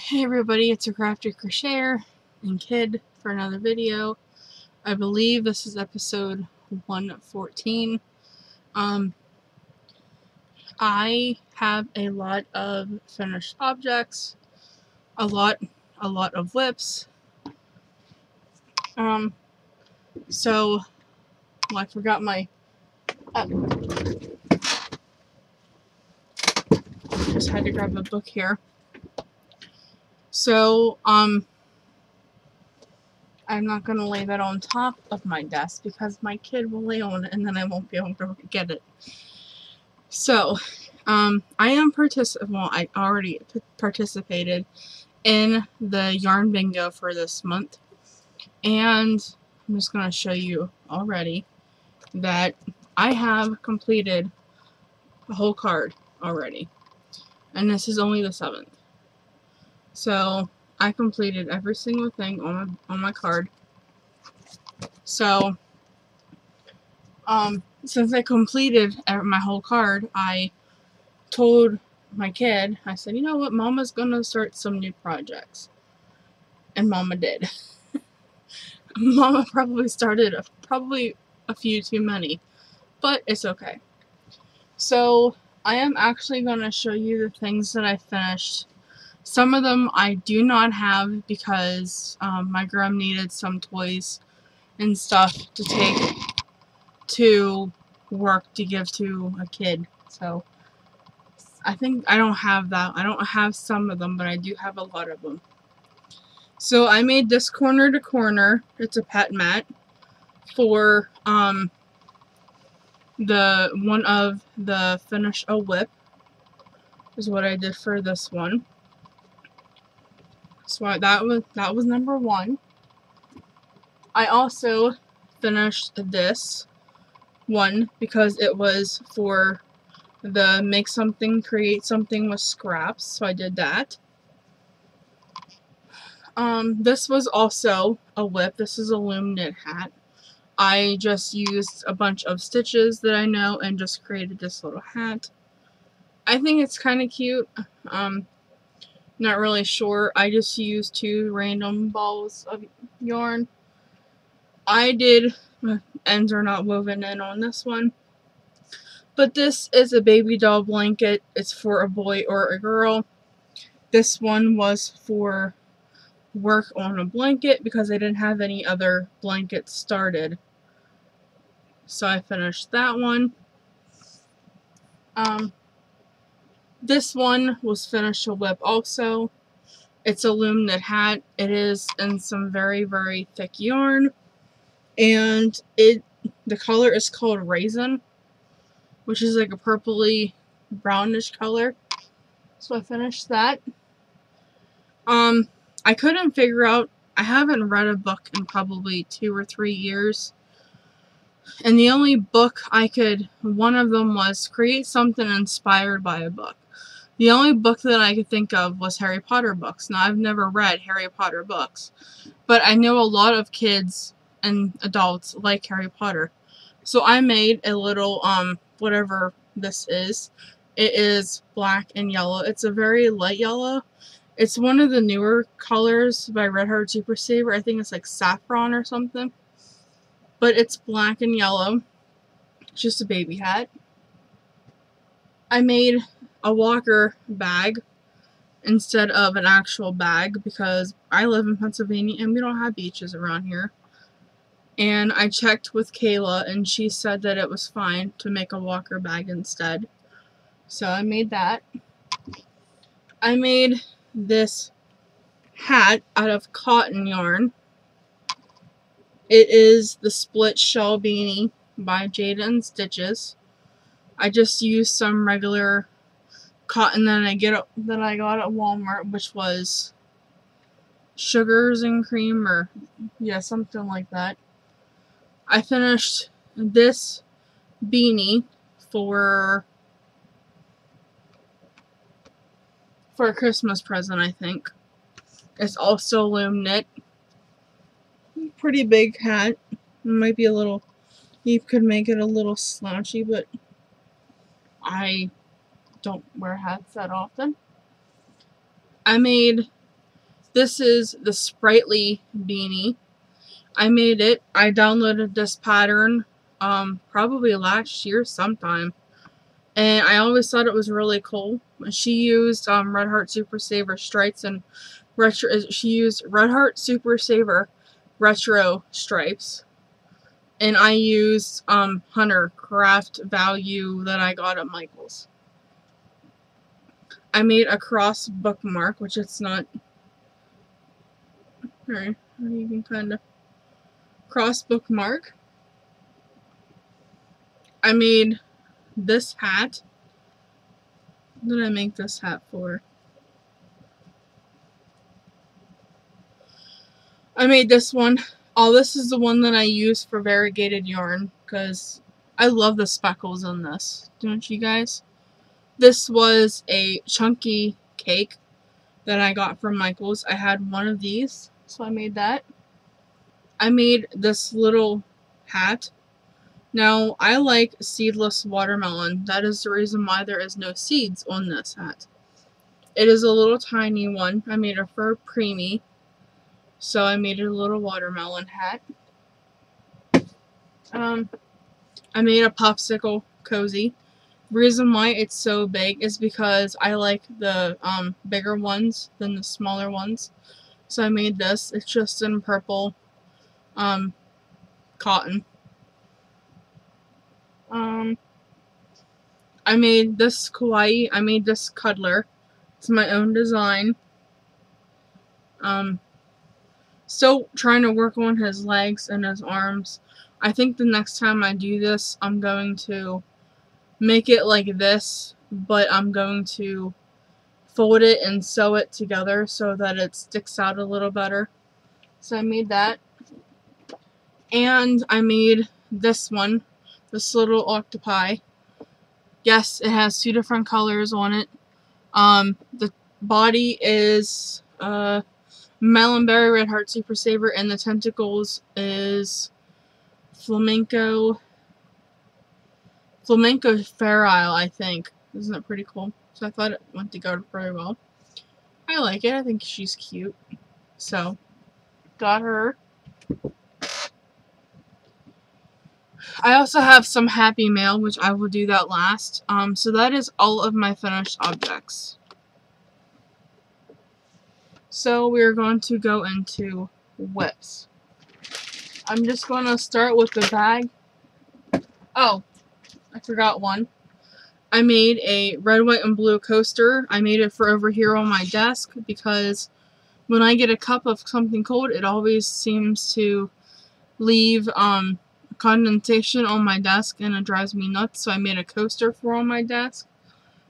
Hey everybody, it's a crafty crocheter and kid for another video. I believe this is episode 114. I have a lot of finished objects, a lot of whips. So I forgot my just had to grab a book here. So I'm not gonna lay that on top of my desk because my kid will lay on it and then I won't be able to get it. So, I already participated in the yarn bingo for this month, and I'm just going to show you already that I have completed the whole card already, and this is only the 7th. So, I completed every single thing on my card. So, since I completed my whole card, I told my kid, I said, you know what, Mama's gonna start some new projects. And Mama did. Mama probably started a few too many, but it's okay. So I am actually gonna show you the things that I finished. Some of them I do not have because my grandma needed some toys and stuff to take to work to give to a kid. So I think I don't have that. I don't have some of them, but I do have a lot of them. So I made this corner to corner. It's a pet mat for the one of the finish a whip is what I did for this one. So that was number 1. I also finished this one because it was for the make something, create something with scraps, so I did that. This was also a whip. This is a loom knit hat. I just used a bunch of stitches that I know and just created this little hat. I think it's kind of cute. Not really sure. I just used 2 random balls of yarn. Ends are not woven in on this one. But this is a baby doll blanket. It's for a boy or a girl. This one was for work on a blanket because I didn't have any other blankets started. So I finished that one. This one was finished a whip also. It's a loom knit hat. It is in some very, very thick yarn. And the color is called Raisin, which is like a purpley brownish color. So I finished that. I couldn't figure out, I haven't read a book in probably 2 or 3 years. And the only book one of them was create something inspired by a book. The only book that I could think of was Harry Potter books. Now, I've never read Harry Potter books, but I know a lot of kids and adults like Harry Potter. So I made a little, whatever this is. It is black and yellow. It's a very light yellow. It's one of the newer colors by Red Heart Super Saver. I think it's like saffron or something. But it's black and yellow. It's just a baby hat. I made a walker bag instead of an actual bag because I live in Pennsylvania and we don't have beaches around here. And I checked with Kayla and she said that it was fine to make a walker bag instead. So I made that. I made this hat out of cotton yarn. It is the Split Shell Beanie by Jada & Stitches. I just used some regular cotton that I got at Walmart, which was Sugars and Cream, or yeah, something like that. I finished this beanie for a Christmas present, I think. It's also loom knit. Pretty big hat. It might be a little, you could make it a little slouchy, but I don't wear hats that often. I made This is the Sprightly beanie. I made it. I downloaded this pattern probably last year sometime. And I always thought it was really cool. She used Red Heart Super Saver stripes and retro. She used Red Heart Super Saver retro stripes, and I used Hunter Craft Value that I got at Michael's. I made a cross bookmark, which it's not. Alright, you can kind of cross bookmark. I made this hat. What did I make this hat for? I made this one. Oh, this is the one that I use for variegated yarn because I love the speckles in this. Don't you guys? This was a chunky cake that I got from Michael's. I had one of these, so I made that. I made this little hat. Now, I like seedless watermelon. That is the reason why there is no seeds on this hat. It is a little tiny one. I made it for Preemie, so I made it a little watermelon hat. I made a popsicle cozy. The reason why it's so big is because I like the bigger ones than the smaller ones. So I made this. It's just in purple cotton. I made this kawaii. I made this cuddler. It's my own design. Still trying to work on his legs and his arms. I think the next time I do this, I'm going to make it like this, but I'm going to fold it and sew it together so that it sticks out a little better. So I made that. And I made this one, this little octopi. Yes, it has 2 different colors on it. The body is Melonberry Red Heart Super Saver, and the tentacles is Flamenco Ferile, I think. Isn't that pretty cool? So I thought it went together very well. I like it. I think she's cute. So, got her. I also have some Happy Mail, which I will do that last. So that is all of my finished objects. So we're going to go into WIPs. I'm just going to start with the bag. Oh, I forgot one. I made a red, white, and blue coaster. I made it for over here on my desk because when I get a cup of something cold, it always seems to leave condensation on my desk and it drives me nuts. So I made a coaster for on my desk.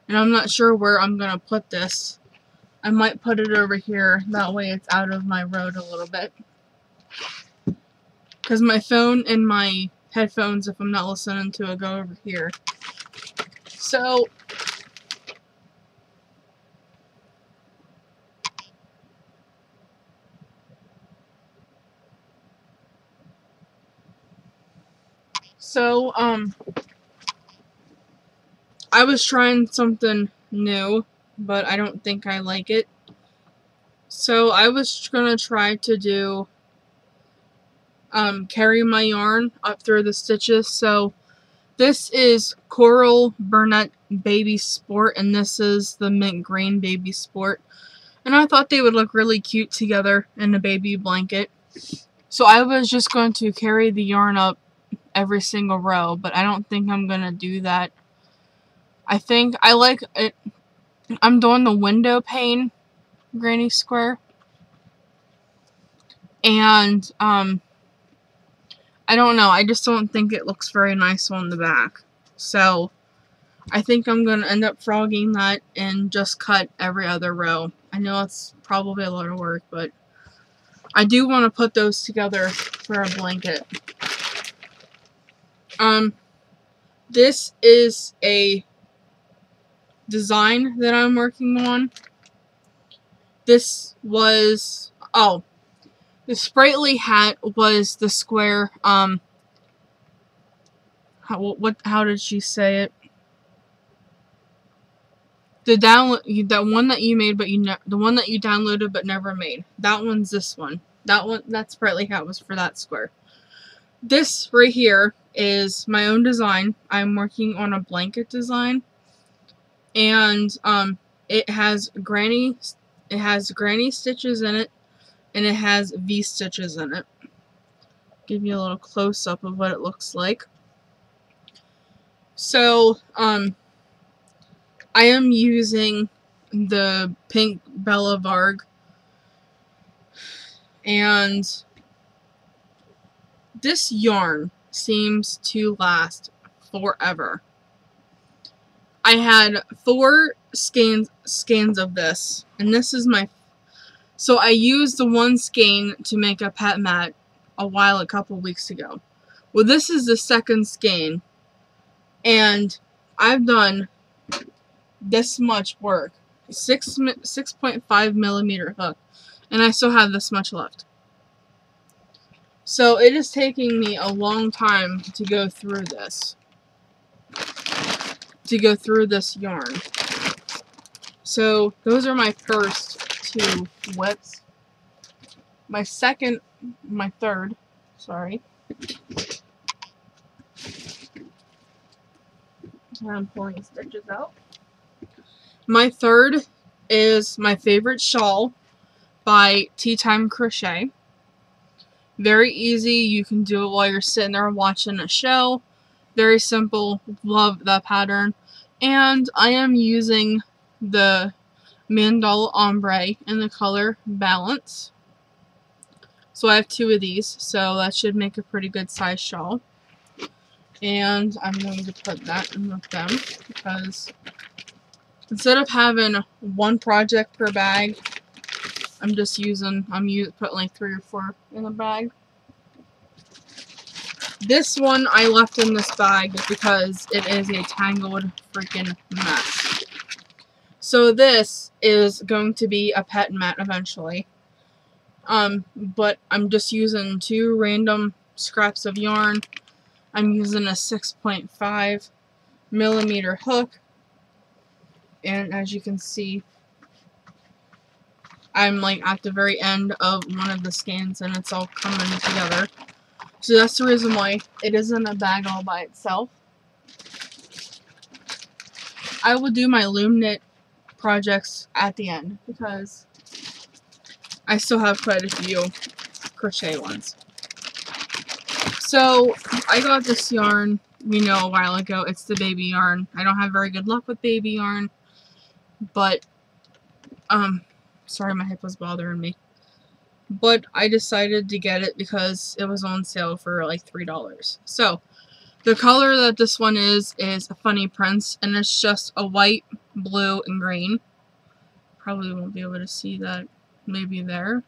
And I'm not sure where I'm going to put this. I might put it over here. That way it's out of my road a little bit. Because my phone and my headphones, if I'm not listening to it, go over here. So, I was trying something new, but I don't think I like it. So I was gonna try to do carry my yarn up through the stitches. So this is Coral Burnett Baby Sport, and this is the Mint Green Baby Sport. And I thought they would look really cute together in a baby blanket. So I was just going to carry the yarn up every single row, but I don't think I'm gonna do that. I think I like it. I'm doing the window pane granny square. And, I don't know. I just don't think it looks very nice on the back. So, I think I'm going to end up frogging that and just cut every other row. I know it's probably a lot of work, but I do want to put those together for a blanket. This is a design that I'm working on. This was, the Sprightly hat was the square, how did she say it? the one that you made, but the one that you downloaded but never made. That one's this one. That's Sprightly Hat was for that square. This right here is my own design. I'm working on a blanket design, and it has granny stitches in it, and it has V stitches in it. Give you a little close up of what it looks like. So I am using the pink Bella Varg, and this yarn seems to last forever. I had 4 skeins of this, and this is my... So I used the one skein to make a pet mat a couple weeks ago. Well, this is the second skein, and I've done this much work. 6.5 millimeter hook, and I still have this much left. So it is taking me a long time to go through this. Yarn. So those are my first 2 whips. My third, sorry. I'm pulling stitches out. My third is my favorite shawl by Tea Time Crochet. Very easy. You can do it while you're sitting there watching a show. Very simple. Love that pattern. And I am using the Mandala Ombre in the color Balance. So I have 2 of these, so that should make a pretty good size shawl. And I'm going to put that in with them, because instead of having 1 project per bag, I'm putting like 3 or 4 in the bag. This one I left in this bag because it is a tangled freaking mess. So this is going to be a pet mat eventually. But I'm just using 2 random scraps of yarn. I'm using a 6.5 millimeter hook. And as you can see, I'm like at the very end of one of the skeins, and it's all coming together. So that's the reason why it isn't a bag all by itself. I will do my loom knit projects at the end, because I still have quite a few crochet ones. So I got this yarn, a while ago. It's the baby yarn. I don't have very good luck with baby yarn, but sorry, my hip was bothering me. But I decided to get it because it was on sale for like $3. So the color that this one is a Funny Prince, and it's just a white, blue, and green. Probably won't be able to see that. Maybe there.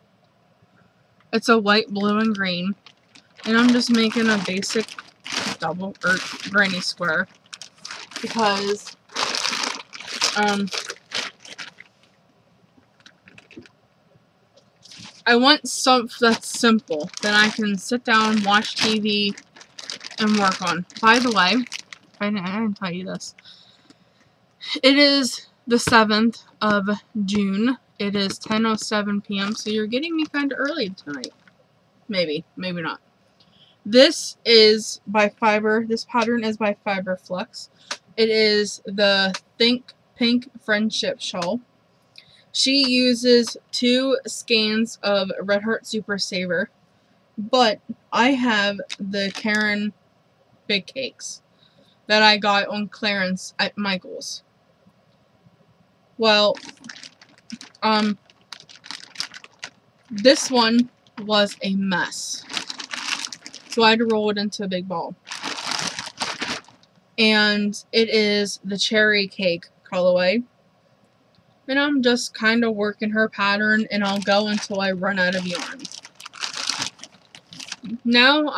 It's a white, blue, and green. And I'm just making a basic double or granny square, because I want something that's simple that I can sit down, watch TV, and work on. By the way, I didn't tell you this. It is the 7th of June. It is 10:07 p.m. So you're getting me kind of early tonight. Maybe not. This is by Fiber. This pattern is by Fiber Flux. It is the Think Pink Friendship Shawl. She uses 2 skeins of Red Heart Super Saver, but I have the Karen Big Cakes that I got on clearance at Michael's. Well, this one was a mess, so I had to roll it into a big ball. And it is the Cherry Cake colorway. And I'm just kind of working her pattern, and I'll go until I run out of yarn. Now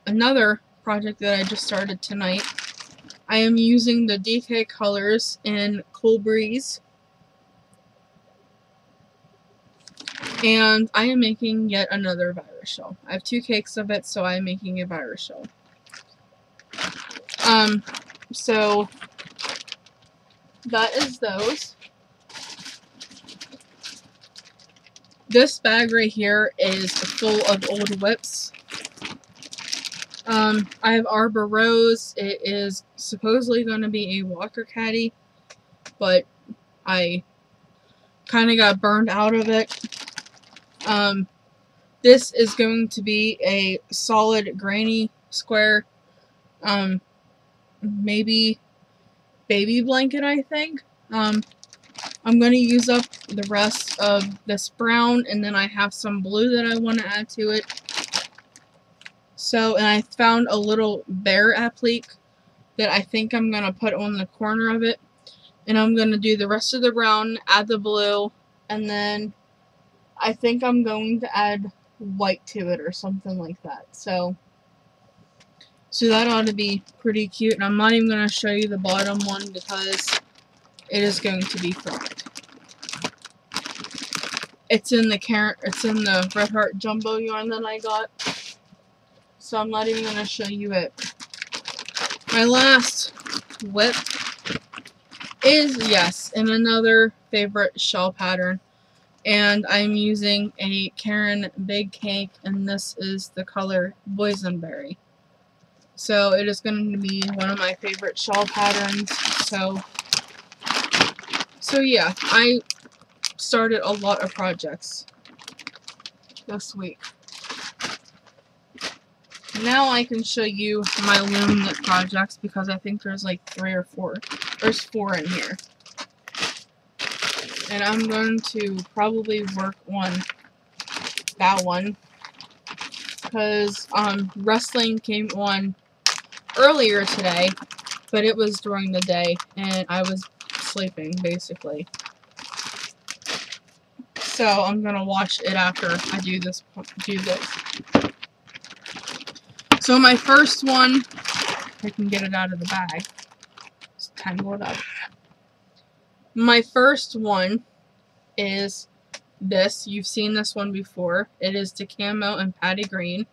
another project that I just started tonight. I am using the DK colors in Cool Breeze. And I am making yet another virus shell. I have 2 cakes of it, so I'm making a virus shell. So that is those. This bag right here is full of old whips. I have Arbor Rose. It is supposedly going to be a walker caddy, but I kind of got burned out of it. This is going to be a solid granny square, maybe baby blanket, I think. I'm going to use up the rest of this brown, and then I have some blue that I want to add to it. So, and I found a little bear applique that I think I'm going to put on the corner of it. And I'm going to do the rest of the brown, add the blue, and then I think I'm going to add white to it or something like that. So that ought to be pretty cute. And I'm not even going to show you the bottom one because it is going to be perfect. It's in the Red Heart Jumbo yarn that I got. So I'm not even going to show you it. My last whip is, yes, in another favorite shell pattern. And I'm using a Karen Big Cake, and this is the color Boysenberry. So it is going to be one of my favorite shawl patterns. So yeah, I started a lot of projects this week. Now I can show you my loom knit projects because I think there's like 3 or 4. There's 4 in here. And I'm going to probably work on that one because wrestling came on earlier today, but it was during the day and I was sleeping basically. So I'm gonna watch it after I do this. So my first one, if I can get it out of the bag, just tangle it up. My first one is this. You've seen this one before. It is the camo and patty green.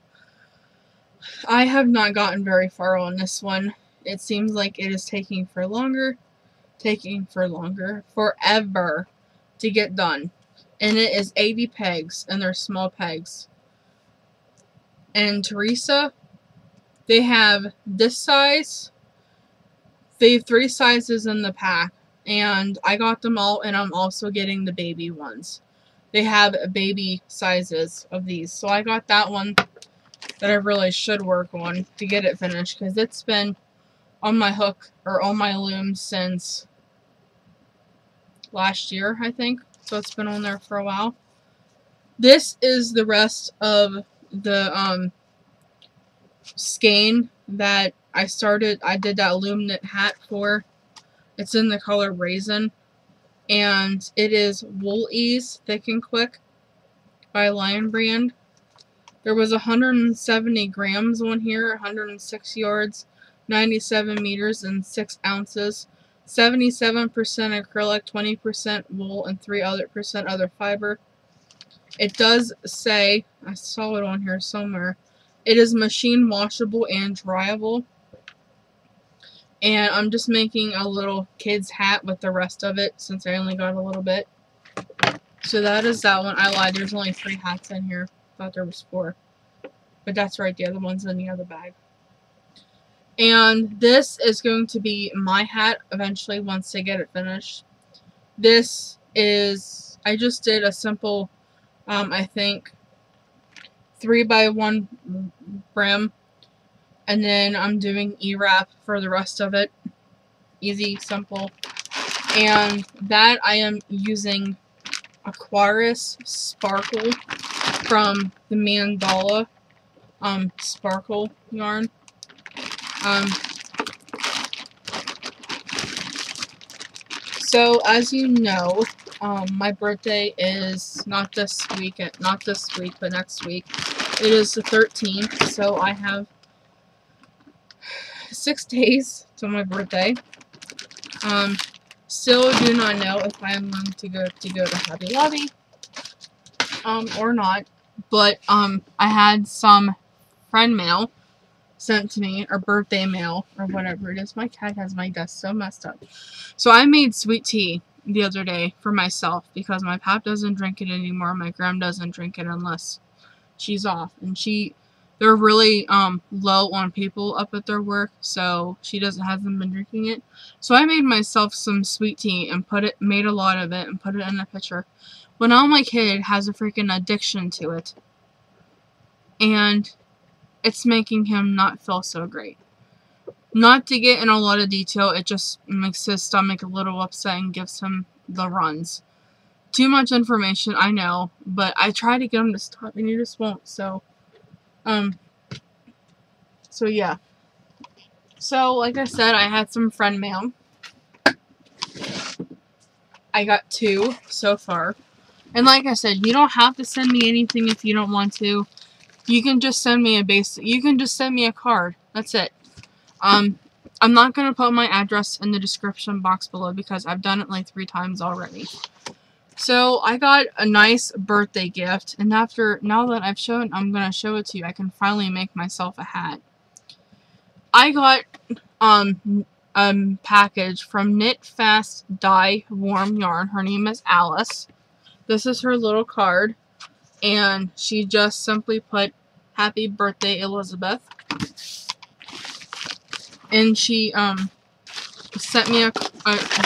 I have not gotten very far on this one. It seems like it is taking forever to get done. And it is 80 pegs, and they're small pegs. And Teresa, they have this size. They have 3 sizes in the pack. And I got them all, and I'm also getting the baby ones. They have baby sizes of these. So I got that one that I really should work on to get it finished, because it's been on my hook, or on my loom, since last year, I think. So it's been on there for a while. This is the rest of the skein that I did that loom knit hat for. It's in the color Raisin. And it is Wool Ease Thick and Quick by Lion Brand. There was 170 grams on here, 106 yards, 97 meters, and 6 ounces. 77% acrylic, 20% wool, and 3% other fiber. It does say, I saw it on here somewhere, it is machine washable and dryable. And I'm just making a little kid's hat with the rest of it since I only got a little bit. So that is that one. I lied, there's only 3 hats in here. I thought there was 4. But that's right, the other one's in the other bag. And this is going to be my hat eventually once I get it finished. This is, I just did a simple, I think, 3x1 brim. And then I'm doing E-wrap for the rest of it. Easy, simple. And that I am using Aquarius Sparkle from the Mandala Sparkle yarn. So as you know, my birthday is not this week, but next week. It is the 13th, so I have 6 days till my birthday. Still do not know if I am going to go to Hobby Lobby or not, but I had some friend mail sent to me, or birthday mail, or whatever it is. My cat has my desk so messed up. So I made sweet tea the other day for myself because my pap doesn't drink it anymore. My gram doesn't drink it unless she's off, and they're really low on people up at their work, so she hasn't been drinking it. So I made myself some sweet tea and made a lot of it and put it in a pitcher. Well, now my kid has a freaking addiction to it, and it's making him not feel so great. Not to get in a lot of detail, it just makes his stomach a little upset and gives him the runs. Too much information, I know, but I try to get him to stop and he just won't, so yeah. So, like I said, I had some friend mail. I got 2 so far. And like I said, you don't have to send me anything if you don't want to. You can just send me you can just send me a card. That's it. I'm not going to put my address in the description box below because I've done it like 3 times already. So, I got a nice birthday gift, and now that I'm going to show it to you, I can finally make myself a hat. I got a package from Knit Fast Dye Warm Yarn. Her name is Alice. This is her little card, and she just simply put Happy Birthday, Elizabeth. And she sent me a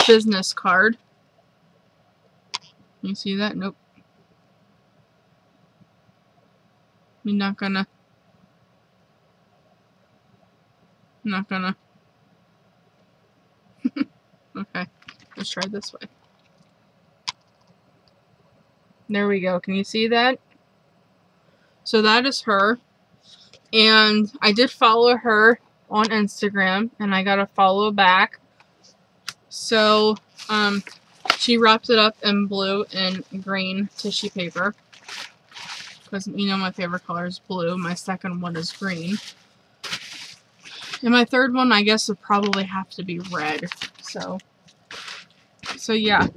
business card. You see that? Nope. I'm not gonna. Okay, let's try this way. There we go. Can you see that? So that is her. And I did follow her on Instagram, and I got a follow back. So, she wrapped it up in blue and green tissue paper. Because, you know, my favorite color is blue. My second one is green. And my third one, I guess, would probably have to be red. So yeah.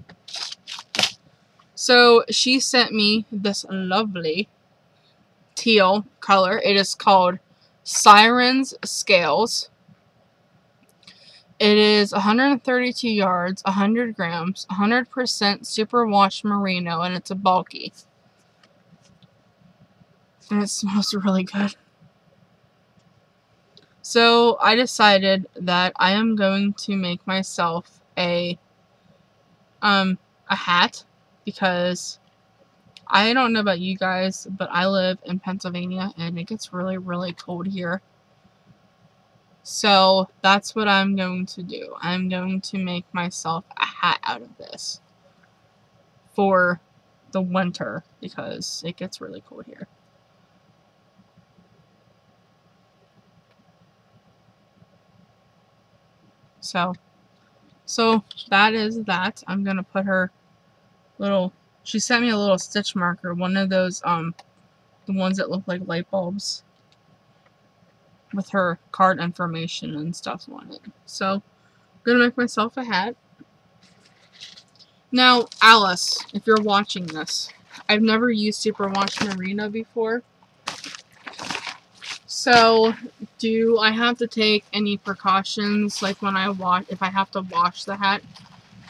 So, she sent me this lovely teal color. It is called Siren's Scales. It is 132 yards, 100 grams, 100% superwash merino, and it's a bulky. And it smells really good. So I decided that I am going to make myself a hat, because I don't know about you guys, but I live in Pennsylvania and it gets really, really cold here. So that's what I'm going to do. I'm going to make myself a hat out of this for the winter because it gets really cold here. So that is that. I'm going to put her little, she sent me a little stitch marker, one of those, the ones that look like light bulbs, with her card information and stuff on it. So, I'm gonna make myself a hat. Now, Alice, if you're watching this, I've never used superwash merino before. So, do I have to take any precautions, like when if I have to wash the hat?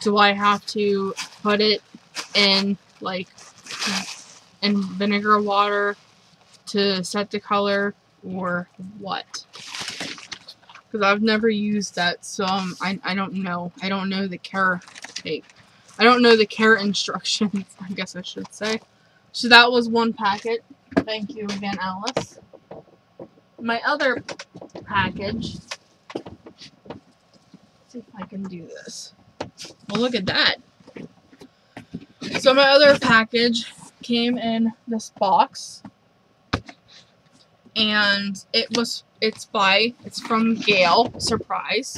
Do I have to put it in, like, in vinegar water to set the color, or what? Because I've never used that, so I don't know. I don't know the care tape. I don't know the care instructions, I guess I should say. So that was one packet. Thank you again, Alice. My other package. Let's see if I can do this. Well, look at that. So my other package came in this box. And it's from Gail. Surprise.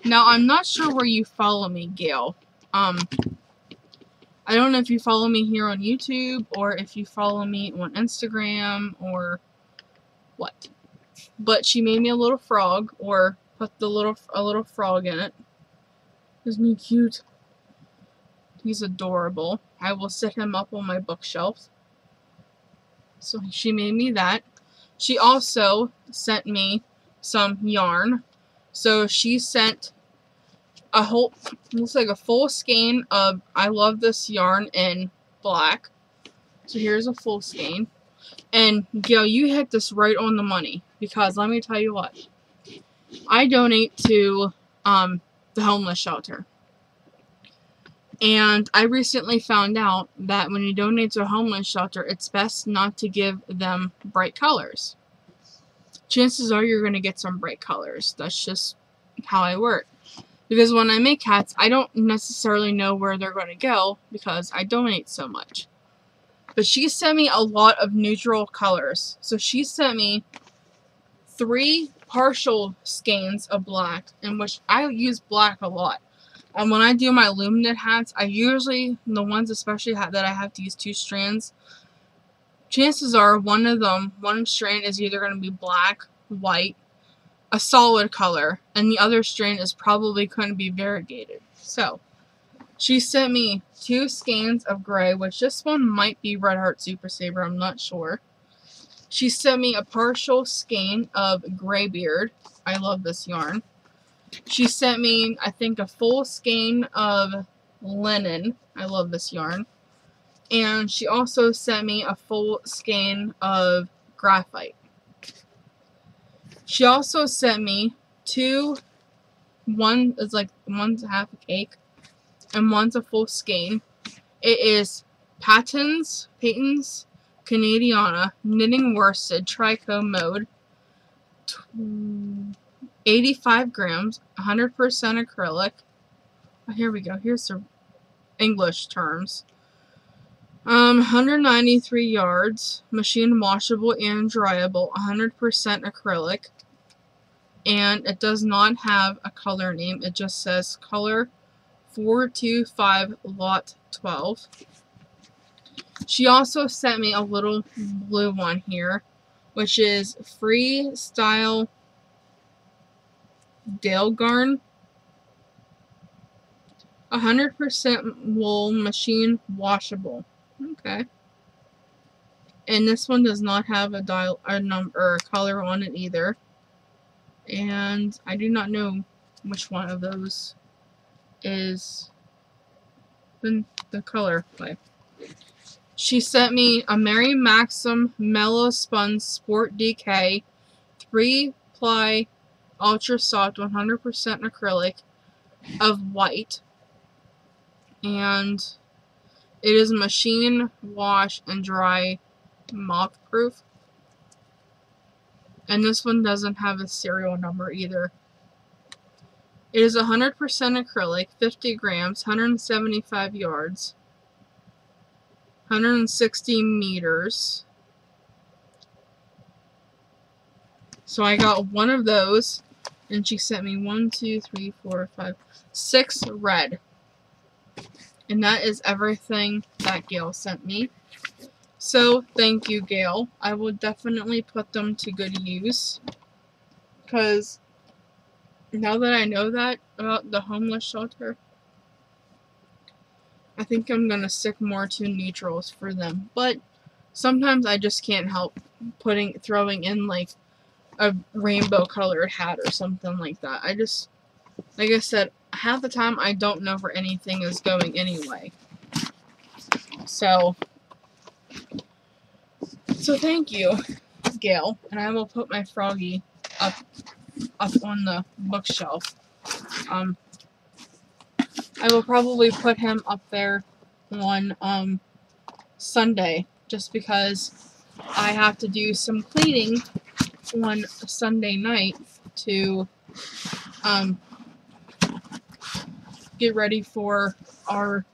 Now, I'm not sure where you follow me, Gail. I don't know if you follow me here on YouTube, or if you follow me on Instagram, or what. But she made me a little frog, or put a little frog in it. Isn't he cute? He's adorable. I will set him up on my bookshelf. So she made me that. She also sent me some yarn. So she sent a whole, looks like a full skein of I Love This yarn in black. So here's a full skein. And Gail, you hit this right on the money, because let me tell you what, I donate to the homeless shelter. And I recently found out that when you donate to a homeless shelter, it's best not to give them bright colors. Chances are you're going to get some bright colors. That's just how I work. Because when I make hats, I don't necessarily know where they're going to go because I donate so much. But she sent me a lot of neutral colors. So she sent me 3 partial skeins of black, in which I use black a lot. And when I do my loom knit hats, I usually, the ones especially that I have to use 2 strands, chances are one strand is either going to be black, white, a solid color, and the other strand is probably going to be variegated. So, she sent me 2 skeins of gray, which this one might be Red Heart Super Saver, I'm not sure. She sent me a partial skein of Graybeard. I love this yarn. She sent me, I think, a full skein of Linen. I love this yarn. And she also sent me a full skein of Graphite. She also sent me 2, one is like, one's half a cake, and one's a full skein. It is Patons Canadiana Knitting Worsted Tricot Mode, 85 grams, 100% acrylic. Oh, here we go. Here's the English terms. 193 yards, machine washable and dryable, 100% acrylic. And it does not have a color name. It just says color 425 lot 12. She also sent me a little blue one here, which is Freestyle Dale Garn, 100% wool, machine washable. Okay. And this one does not have a number or a color on it either. And I do not know which one of those is the color play. She sent me a Mary Maxim Mellow Spun Sport DK 3-ply ultra soft 100% acrylic of white, and it is machine wash and dry moth proof. And this one doesn't have a serial number either. It is 100% acrylic, 50 grams, 175 yards, 160 meters. So I got one of those, and she sent me 1, 2, 3, 4, 5, 6 red. And that is everything that Gail sent me. So, thank you, Gail. I will definitely put them to good use. Because now that I know that about the homeless shelter, I think I'm going to stick more to neutrals for them. But sometimes I just can't help throwing in like a rainbow colored hat or something like that. I just, like I said, half the time I don't know where anything is going anyway. So thank you, Gail. And I will put my froggy up on the bookshelf. I will probably put him up there on Sunday, just because I have to do some cleaning on Sunday night to get ready for our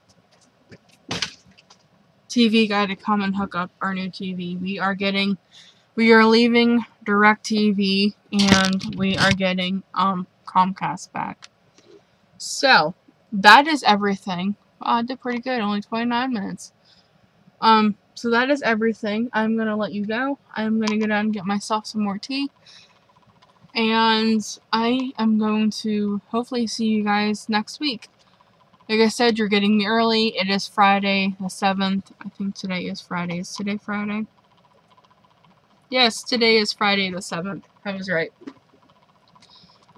TV guy to come and hook up our new TV. We are leaving DirecTV, and we are getting Comcast back. So that is everything. Wow, I did pretty good, only 29 minutes. So that is everything. I'm gonna let you go. I'm gonna go down and get myself some more tea. And I am going to hopefully see you guys next week. Like I said, you're getting me early. It is Friday the 7th. I think today is Friday. Is today Friday? Yes, today is Friday the 7th. I was right.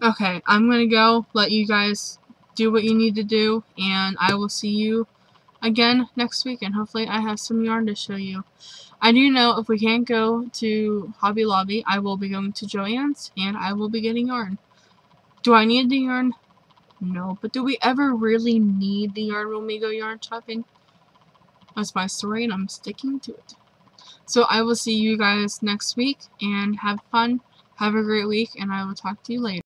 Okay, I'm gonna go let you guys do what you need to do, and I will see you again next week, and hopefully I have some yarn to show you. I do know if we can't go to Hobby Lobby, I will be going to Joann's, and I will be getting yarn. Do I need the yarn? No, but do we ever really need the yarn when we go yarn shopping? That's my story, and I'm sticking to it. So I will see you guys next week, and have fun. Have a great week, and I will talk to you later.